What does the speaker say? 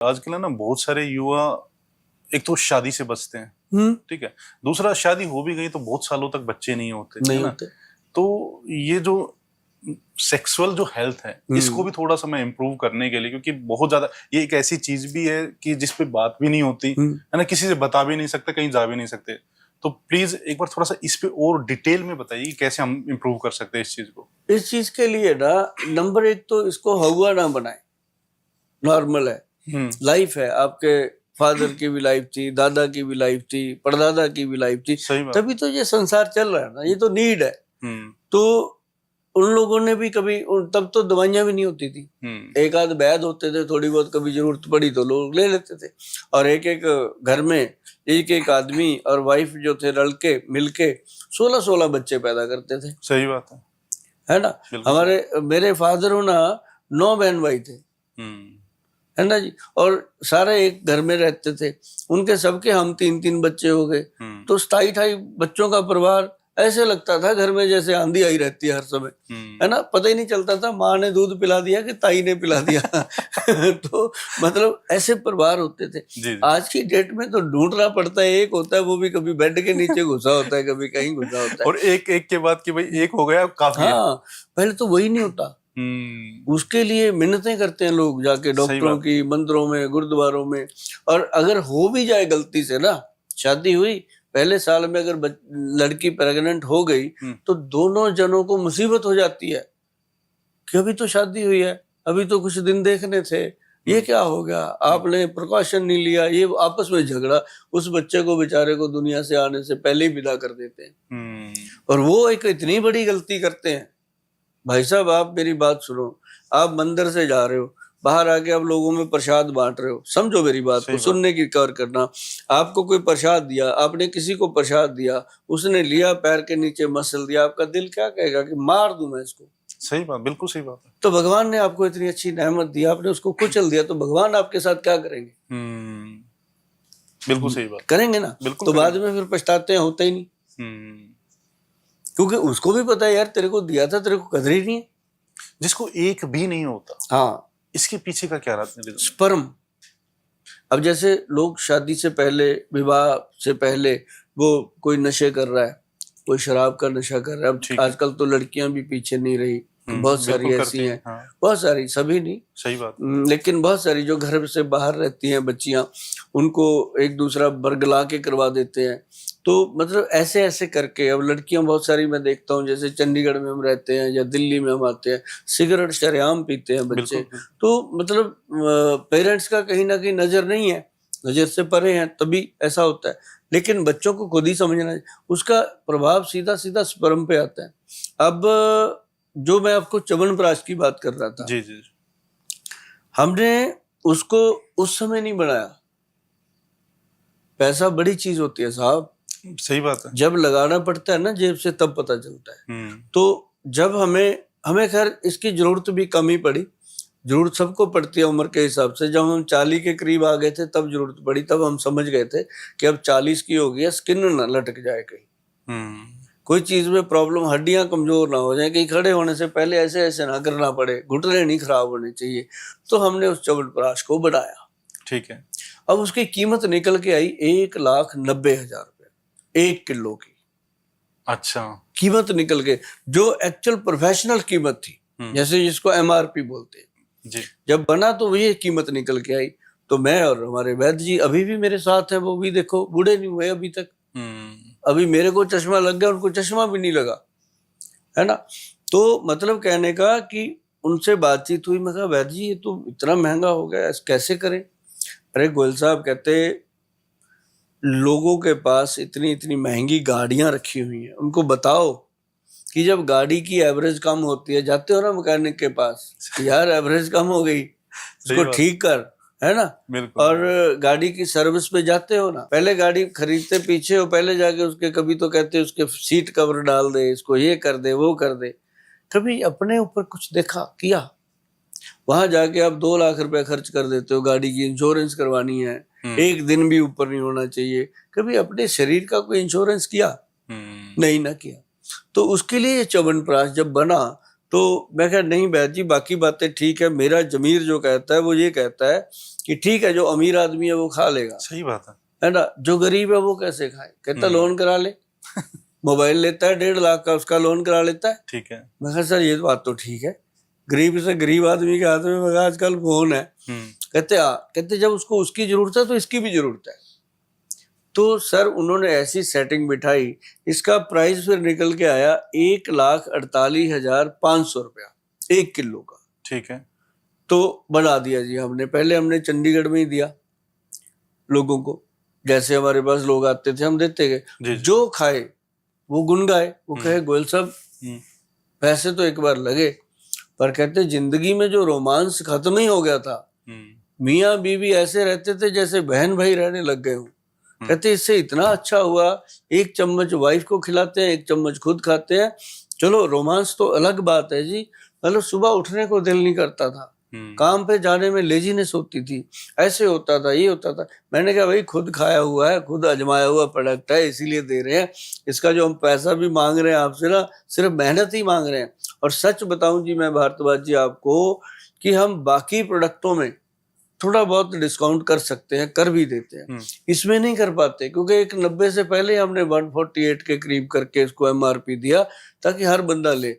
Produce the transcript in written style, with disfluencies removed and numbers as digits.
आजकल है ना बहुत सारे युवा एक तो शादी से बचते हैं, ठीक है। दूसरा, शादी हो भी गई तो बहुत सालों तक बच्चे नहीं होते, नहीं है ना। होते। तो ये जो सेक्सुअल जो हेल्थ है इसको भी थोड़ा सा मैं इम्प्रूव करने के लिए, क्योंकि बहुत ज्यादा ये एक ऐसी चीज भी है कि जिस पे बात भी नहीं होती है ना, किसी से बता भी नहीं सकते, कहीं जा भी नहीं सकते। तो प्लीज एक बार थोड़ा सा इस पे और डिटेल में बताइए कि कैसे हम इम्प्रूव कर सकते हैं इस चीज को। इस चीज के लिए ना, नंबर एक तो इसको हवा ना बनाए। नॉर्मल है, लाइफ है। आपके फादर की भी लाइफ थी, दादा की भी लाइफ थी, परदादा की भी लाइफ थी, तभी तो ये संसार चल रहा है ना। ये तो नीड है। तो उन लोगों ने भी कभी, तब तो दवाइयां भी नहीं होती थी। एक आध वैद होते थे, थोड़ी बहुत कभी जरूरत पड़ी तो लोग ले लेते थे। और एक एक घर में एक एक आदमी और वाइफ जो थे लड़के मिलके 16-16 बच्चे पैदा करते थे। सही बात है ना। मेरे फादर हो ना 9 बहन भाई थे, है ना जी। और सारे एक घर में रहते थे, उनके सबके हम 3-3 बच्चे हो गए। तो 27-28 बच्चों का परिवार, ऐसे लगता था घर में जैसे आंधी आई रहती है हर समय, है ना। पता ही नहीं चलता था माँ ने दूध पिला दिया कि ताई ने पिला दिया। तो मतलब ऐसे परिवार होते थे। आज की डेट में तो ढूंढना पड़ता है, एक होता है वो भी कभी बेड के नीचे घुसा होता है, कभी कहीं घुसा होता है। और एक एक के बाद कि भाई एक हो गया काफी है। हाँ, पहले तो वही नहीं होता। उसके लिए मिन्नतें करते हैं लोग जाके, डॉक्टरों की, मंदिरों में, गुरुद्वारों में। और अगर हो भी जाए गलती से ना, शादी हुई पहले साल में अगर लड़की प्रेग्नेंट हो गई तो दोनों जनों को मुसीबत हो जाती है कि अभी तो शादी हुई है, अभी तो कुछ दिन देखने थे, ये क्या हो गया, आपने प्रिकॉशन नहीं लिया। ये आपस में झगड़ा, उस बच्चे को बेचारे को दुनिया से आने से पहले ही विदा कर देते हैं। और वो एक इतनी बड़ी गलती करते हैं। भाई साहब, आप मेरी बात सुनो। आप मंदिर से जा रहे हो, बाहर आके आप लोगों में प्रसाद बांट रहे हो, समझो मेरी बात को, सुनने की कर करना। आपको कोई प्रसाद दिया, आपने किसी को प्रसाद दिया, उसने लिया, पैर के नीचे मसल दिया, आपका दिल क्या कहेगा कि मार दूं मैं इसको। सही बात, बिल्कुल सही बात है। तो भगवान ने आपको इतनी अच्छी नेमत दी, आपने उसको कुचल दिया, तो भगवान आपके साथ क्या करेंगे? बिल्कुल सही बात करेंगे ना। तो बाद में फिर पछताते हैं, होता ही नहीं। क्योंकि उसको भी पता है यार, तेरे को दिया था, तेरे को कदर ही नहीं है। जिसको एक भी नहीं होता, हाँ, इसके पीछे का क्या रहता है? स्पर्म। अब जैसे लोग शादी से पहले, विवाह से पहले, वो कोई नशे कर रहा है, कोई शराब का नशा कर रहा है। अब आजकल तो लड़कियां भी पीछे नहीं रही, बहुत सारी ऐसी हैं। हाँ। बहुत सारी, सभी नहीं, सही बात, लेकिन बहुत सारी जो घर से बाहर रहती हैं बच्चियां, उनको एक दूसरा बरगला के करवा देते हैं। तो मतलब ऐसे ऐसे करके अब लड़कियां बहुत सारी मैं देखता हूँ, जैसे चंडीगढ़ में हम रहते हैं या दिल्ली में हम आते हैं, सिगरेट शरेआम पीते हैं बच्चे। तो मतलब पेरेंट्स का कहीं ना कहीं नजर नहीं है, नजर से परे हैं, तभी ऐसा होता है। लेकिन बच्चों को खुद ही समझना है, उसका प्रभाव सीधा सीधा स्पर्म पे आता है। अब जो मैं आपको च्यवनप्राश की बात कर रहा था, जी जी, हमने उसको उस समय नहीं बनाया। पैसा बड़ी चीज होती है साहब। सही बात है। जब लगाना पड़ता है ना जेब से, तब पता चलता है। तो जब हमें खैर इसकी जरूरत भी कम ही पड़ी। जरूरत सबको पड़ती है उम्र के हिसाब से। जब हम 40 के करीब आ गए थे तब जरूरत पड़ी, तब हम समझ गए थे कि अब 40 की हो गई, स्किन ना लटक जाए कहीं, कोई चीज में प्रॉब्लम, हड्डियां कमजोर ना हो जाए, कहीं खड़े होने से पहले ऐसे ऐसे ना करना पड़े, घुटने नहीं खराब होने चाहिए। तो हमने उस च्यवनप्राश को बढ़ाया। ठीक है। अब उसकी कीमत निकल के आई 1,90,000 रुपए 1 किलो की। अच्छा, कीमत निकल के, जो एक्चुअल प्रोफेशनल कीमत थी, जैसे जिसको MRP बोलते हैं जी। जब बना तो ये कीमत निकल के आई। तो मैं और हमारे वैद्य जी अभी भी मेरे साथ हैं, वो भी देखो बूढ़े नहीं हुए अभी तक। अभी मेरे को चश्मा लग गया, उनको चश्मा भी नहीं लगा, है ना। तो मतलब कहने का कि उनसे बातचीत हुई, मैं कहा वैद्य जी ये तो इतना महंगा हो गया, कैसे करें? अरे गोयल साहब कहते, लोगों के पास इतनी इतनी महंगी गाड़ियां रखी हुई हैं, उनको बताओ कि जब गाड़ी की एवरेज कम होती है, जाते हो ना मैकेनिक के पास, यार एवरेज कम हो गई, उसको ठीक कर, है ना। और गाड़ी की सर्विस पे जाते हो ना, पहले गाड़ी खरीदते पीछे हो, पहले जाके उसके, कभी तो कहते उसके सीट कवर डाल दे, इसको ये कर दे, वो कर दे। कभी अपने ऊपर कुछ देखा किया? वहां जाके आप 2 लाख रुपए खर्च कर देते हो, गाड़ी की इंश्योरेंस करवानी है, एक दिन भी ऊपर नहीं होना चाहिए। कभी अपने शरीर का कोई इंश्योरेंस किया? नहीं ना किया। तो उसके लिए च्यवनप्राश जब बना तो मैं कहा नहीं बैद जी बाकी बातें ठीक है, मेरा जमीर जो कहता है वो ये कहता है कि ठीक है जो अमीर आदमी है वो खा लेगा, सही बात है ना, जो गरीब है वो कैसे खाए। कहता लोन करा ले, मोबाइल लेता है 1.5 लाख का, उसका लोन करा लेता है। ठीक है। मैं कहा सर ये बात तो ठीक है, गरीब से गरीब आदमी के हाथ में मगर आजकल फोन है। कहते कहते जब उसको उसकी जरूरत है तो इसकी भी जरूरत है। तो सर उन्होंने ऐसी सेटिंग बिठाई, इसका प्राइस फिर निकल के आया 1,48,500 रुपया 1 किलो का। ठीक है। तो बढ़ा दिया जी हमने, पहले हमने चंडीगढ़ में ही दिया लोगों को, जैसे हमारे पास लोग आते थे हम देते गए, जो खाए वो गुन गाए, वो कहे गोयल साहब पैसे तो एक बार लगे, पर कहते जिंदगी में जो रोमांस खत्म ही हो गया था, मियाँ बीवी ऐसे रहते थे जैसे बहन भाई रहने लग गए हो। कहते इससे इतना अच्छा हुआ, 1 चम्मच वाइफ को खिलाते हैं, 1 चम्मच खुद खाते हैं, चलो रोमांस तो अलग बात है जी, मतलब सुबह उठने को दिल नहीं करता था, काम पे जाने में लेजीनेस होती थी, ऐसे होता था, ये होता था। मैंने कहा भाई खुद खाया हुआ है, खुद आजमाया हुआ प्रोडक्ट है, इसीलिए दे रहे हैं, इसका जो हम पैसा भी मांग रहे हैं आपसे ना, सिर्फ मेहनत ही मांग रहे हैं। और सच बताऊं जी मैं भारद्वाज जी आपको कि हम बाकी प्रोडक्टों में थोड़ा बहुत डिस्काउंट कर सकते हैं, कर भी देते हैं, इसमें नहीं कर पाते, क्योंकि एक 90 से पहले हमने 148 के करीब करके इसको MRP दिया ताकि हर बंदा ले।